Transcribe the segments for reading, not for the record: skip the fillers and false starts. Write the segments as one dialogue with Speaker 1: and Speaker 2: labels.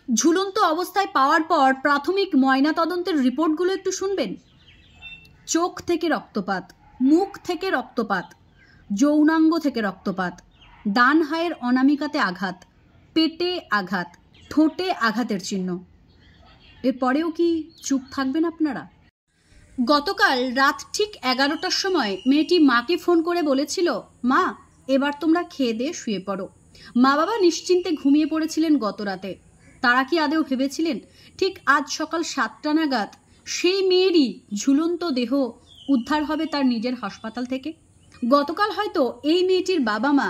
Speaker 1: ঝুলন্ত অবস্থায় পাওয়ার পর প্রাথমিক ময়নাতদন্তের রিপোর্টগুলো একটু শুনবেন। চোখ থেকে রক্তপাত, মুখ থেকে রক্তপাত, যৌনাঙ্গ থেকে রক্তপাত, ডান হায়ের অনামিকাতে আঘাত, পেটে আঘাত, ঠোঁটে আঘাতের চিহ্ন। এরপরেও কি চুপ থাকবেন আপনারা? গতকাল রাত ঠিক 11টার সময় মেয়েটি মাকে ফোন করে বলেছিল, মা এবার তোমরা খেয়ে দিয়ে শুয়ে পড়ো। মা বাবা নিশ্চিন্তে ঘুমিয়ে পড়েছিলেন গত রাতে। তারা কি আদৌ ভেবেছিলেন ঠিক আজ সকাল 7টা নাগাদ সেই মেয়েরই ঝুলন্ত দেহ উদ্ধার হবে তার নিজের হাসপাতাল থেকে? গতকাল হয়তো এই মেয়েটির বাবা মা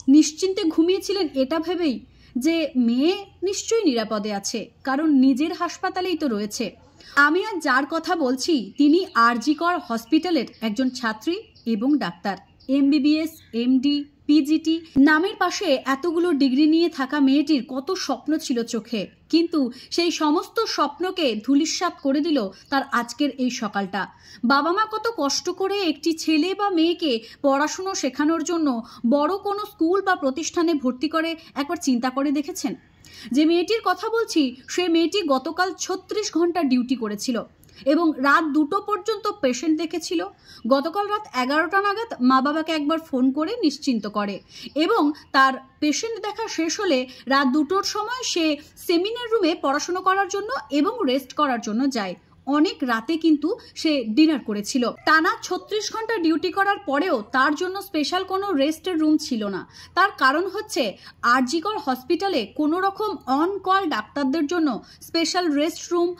Speaker 1: নিশ্চিন্তে ঘুমিয়েছিলেন এটা ভেবেই যে মেয়ে নিশ্চয়ই নিরাপদে আছে, কারণ নিজের হাসপাতালেই তো রয়েছে। আমি আজ যার কথা বলছি তিনি আরজি কর হসপিটালের একজন ছাত্রী এবং ডাক্তার। MBBS, MD, PGT নামের পাশে এতগুলো ডিগ্রি নিয়ে থাকা মেয়েটির কত স্বপ্ন ছিল চোখে, কিন্তু সেই সমস্ত স্বপ্নকে ধূলিসাৎ করে দিল তার আজকের এই সকালটা। বাবা মা কত কষ্ট করে একটি ছেলে বা মেয়েকে পড়াশুনো শেখানোর জন্য বড় কোনো স্কুল বা প্রতিষ্ঠানে ভর্তি করে একবার চিন্তা করে দেখেছেন? যে মেয়েটির কথা বলছি সে মেয়েটি গতকাল 36 ঘন্টা ডিউটি করেছিল এবং রাত 2টো পর্যন্ত পেশেন্ট দেখেছিল। গতকাল রাত 11টা নাগাদ মা বাবাকে একবার ফোন করে নিশ্চিন্ত করে এবং তার পেশেন্ট দেখা শেষ হলে রাত 2টোর সময় সে সেমিনার রুমে পড়াশোনা করার জন্য এবং রেস্ট করার জন্য যায়। অনেক রাতে কিন্তু সে ডিনার করেছিল। টানা 36 ঘন্টা ডিউটি করার পরেও তার জন্য স্পেশাল কোনো রেস্টের রুম ছিল না। তার কারণ হচ্ছে আরজি কর হসপিটালে কোনো রকম অন কল ডাক্তারদের জন্য স্পেশাল রেস্ট রুম,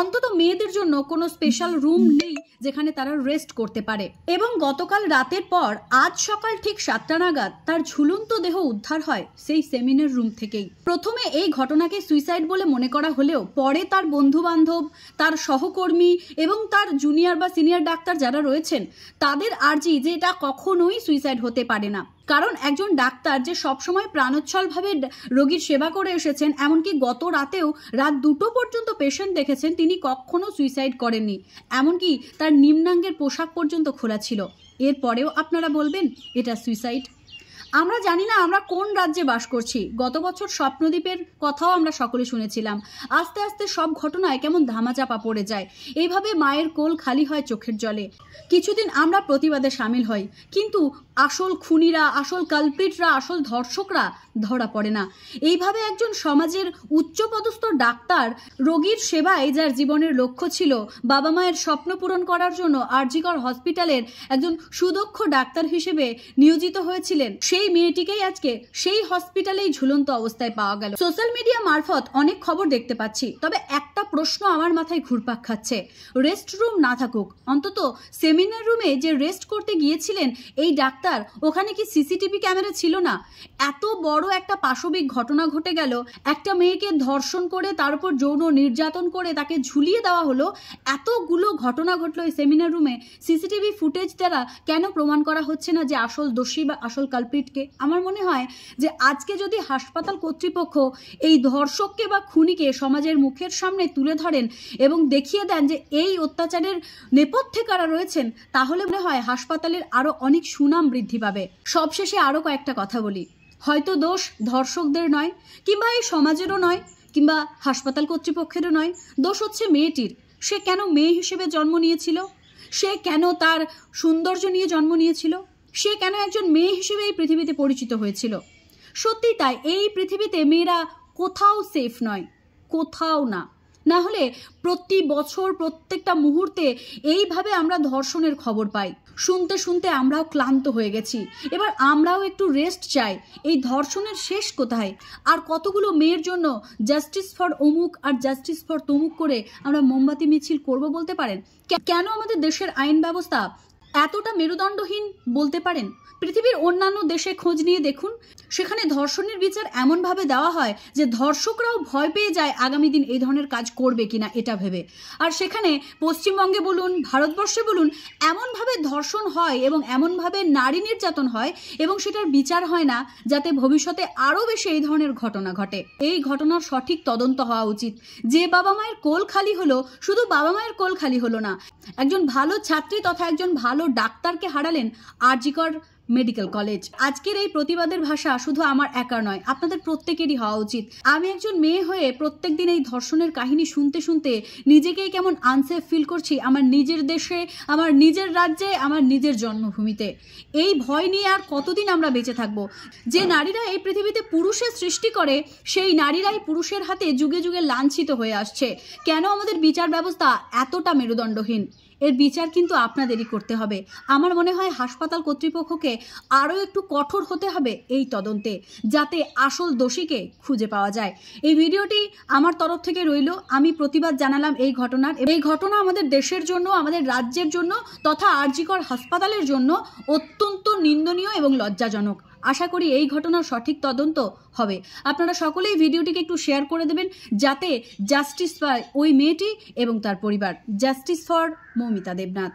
Speaker 1: অন্তত মেয়েদের জন্য কোনো স্পেশাল রুম নেই যেখানে তারা রেস্ট করতে পারে। এবং গতকাল রাতের পর আজ সকাল ঠিক 7টা নাগাদ তার ঝুলন্ত দেহ উদ্ধার হয় সেই সেমিনার রুম থেকেই। প্রথমে এই ঘটনাকে সুইসাইড বলে মনে করা হলেও পরে তার বন্ধু বান্ধব, তার সহকর্মী এবং তার জুনিয়র বা সিনিয়র ডাক্তার যারা রয়েছেন তাদের আর্জি যে এটা কখনোই সুইসাইড হতে পারে না। কারণ একজন ডাক্তার যে সবসময় প্রাণোচ্ছলভাবে রোগীর সেবা করে এসেছেন, এমনকি গত রাতেও রাত 2টো পর্যন্ত পেশেন্ট দেখেছেন, তিনি কখনো সুইসাইড করেননি। এমনকি তার নিম্নাঙ্গের পোশাক পর্যন্ত খোলা ছিল। এরপরেও আপনারা বলবেন এটা সুইসাইড? আমরা জানি না আমরা কোন রাজ্যে বাস করছি। গত বছর স্বপ্নদ্বীপের কথাও আমরা সকলে শুনেছিলাম। আস্তে আস্তে সব ঘটনায় কেমন ধামাচাপা পড়ে যায়। এইভাবে মায়ের কোল খালি হয় চোখের জলে। কিছুদিন আমরা প্রতিবাদে সামিল হই, কিন্তু আসল খুনিরা, আসল কালপ্রিটরা, আসল ধর্ষকরা ধরা পড়ে না। এইভাবে একজন সমাজের উচ্চপদস্থ ডাক্তার রোগীর সেবায়, যার জীবনের লক্ষ্য ছিল বাবা মায়ের স্বপ্ন পূরণ করার জন্য আরজি কর হসপিটালের একজন সুদক্ষ ডাক্তার হিসেবে নিয়োজিত হয়েছিলেন, সেই মেয়েটিকেই আজকে সেই হসপিটালেই ঝুলন্ত অবস্থায় পাওয়া গেল। সোশ্যাল মিডিয়া মারফত অনেক খবর দেখতে পাচ্ছি, তবে একটা প্রশ্ন আমার মাথায় ঘুরপাক খাচ্ছে। রেস্ট রুম না থাকুক, অন্তত সেমিনার রুমে যে রেস্ট করতে গিয়েছিলেন এই ডাক্তার, ওখানে কি সিসিটিভি ক্যামেরা ছিল না? এত বড় একটা পাশবিক ঘটনা ঘটে গেল, একটা মেয়েকে ধর্ষণ করে তার উপর যৌন নির্যাতন করে তাকে ঝুলিয়ে দেওয়া হলো, এতগুলো ঘটনা ঘটলো এই সেমিনার রুমে। সিসিটিভি ফুটেজ দ্বারা কেন প্রমাণ করা হচ্ছে না যে আসল দোষী বা আসল কালপ্রিটকে? আমার মনে হয় যে আজকে যদি হাসপাতাল কর্তৃপক্ষ এই ধর্ষককে বা খুনিকে সমাজের মুখের সামনে তুলে ধরেন এবং দেখিয়ে দেন যে এই অত্যাচারের নেপথ্যে কারা রয়েছেন, তাহলে মনে হয় হাসপাতালের আরো অনেক সুনাম বৃদ্ধি পাবে। সবশেষে আরো কয়েকটা কথা বলি। হয়তো দোষ ধর্ষকদের নয়, কিংবা এই সমাজেরও নয়, কিংবা হাসপাতাল কর্তৃপক্ষেরও নয়, দোষ হচ্ছে মেয়েটির। সে কেন মেয়ে হিসেবে জন্ম নিয়েছিল? সে কেন তার সৌন্দর্য নিয়ে জন্ম নিয়েছিল? সে কেন একজন মেয়ে হিসেবে এই পৃথিবীতে পরিচিত হয়েছিল? সত্যি তাই, এই পৃথিবীতে মেয়েরা কোথাও সেফ নয়, কোথাও না। না হলে প্রতি বছর প্রত্যেকটা মুহূর্তে এইভাবে আমরা ধর্ষণের খবর পাই। শুনতে শুনতে আমরাও ক্লান্ত হয়ে গেছি। এবার আমরাও একটু রেস্ট চাই। এই ধর্ষণের শেষ কোথায়? আর কতগুলো মেয়ের জন্য জাস্টিস ফর অমুক আর জাস্টিস ফর তমুক করে আমরা মোমবাতি মিছিল করব বলতে পারেন? কেন আমাদের দেশের আইন ব্যবস্থা এতটা মেরুদণ্ডহীন বলতে পারেন? পৃথিবীর অন্যান্য দেশে খোঁজ নিয়ে দেখুন, সেখানে ধর্ষণের বিচার এমনভাবে দেওয়া হয় যে ধর্ষকরাও ভয় পেয়ে যায় আগামী দিন এই ধরনের কাজ করবে কিনা এটা ভেবে। আর সেখানে পশ্চিমবঙ্গে বলুন, ভারতবর্ষে বলুন, এমনভাবে ধর্ষণ হয় এবং এমনভাবে নারী নির্যাতন হয় এবং সেটার বিচার হয় না, যাতে ভবিষ্যতে আরও বেশি এই ধরনের ঘটনা ঘটে। এই ঘটনার সঠিক তদন্ত হওয়া উচিত। যে বাবা মায়ের কোল খালি হলো, শুধু বাবা মায়ের কোল খালি হলো না, একজন ভালো ছাত্রী তথা একজন ভালো ডাক্তারকে হারালেন আরজি কর মেডিকেল কলেজ। আজকের এই প্রতিবাদের ভাষা শুধু আমার একার নয়, আপনাদের প্রত্যেকেরই হওয়া উচিত। আমি একজন মেয়ে হয়ে প্রত্যেকদিন এই ধর্ষণের কাহিনী শুনতে শুনতে নিজেকেই কেমন আনসেফ ফিল করছি আমার নিজের দেশে, আমার নিজের রাজ্যে, আমার নিজের জন্মভূমিতে। এই ভয় নিয়ে আর কতদিন আমরা বেঁচে থাকবো? যে নারীরা এই পৃথিবীতে পুরুষের সৃষ্টি করে সেই নারীরাই পুরুষের হাতে যুগে যুগে লাঞ্ছিত হয়ে আসছে। কেন আমাদের বিচার ব্যবস্থা এতটা মেরুদণ্ডহীন? এর বিচার কিন্তু আপনাদেরই করতে হবে। আমার মনে হয় হাসপাতাল কর্তৃপক্ষকে আরও একটু কঠোর হতে হবে এই তদন্তে, যাতে আসল দোষীকে খুঁজে পাওয়া যায়। এই ভিডিওটি আমার তরফ থেকে রইল। আমি প্রতিবাদ জানালাম এই ঘটনার। এই ঘটনা আমাদের দেশের জন্য, আমাদের রাজ্যের জন্য তথা আরজিকর হাসপাতালের জন্য অত্যন্ত নিন্দনীয় এবং লজ্জাজনক। আশা করি এই ঘটনার সঠিক তদন্ত হবে। আপনারা সকলেই ভিডিওটিকে একটু শেয়ার করে দেবেন, যাতে জাস্টিস পায় ওই মেয়েটি এবং তার পরিবার। Justice for Moumita Debnath.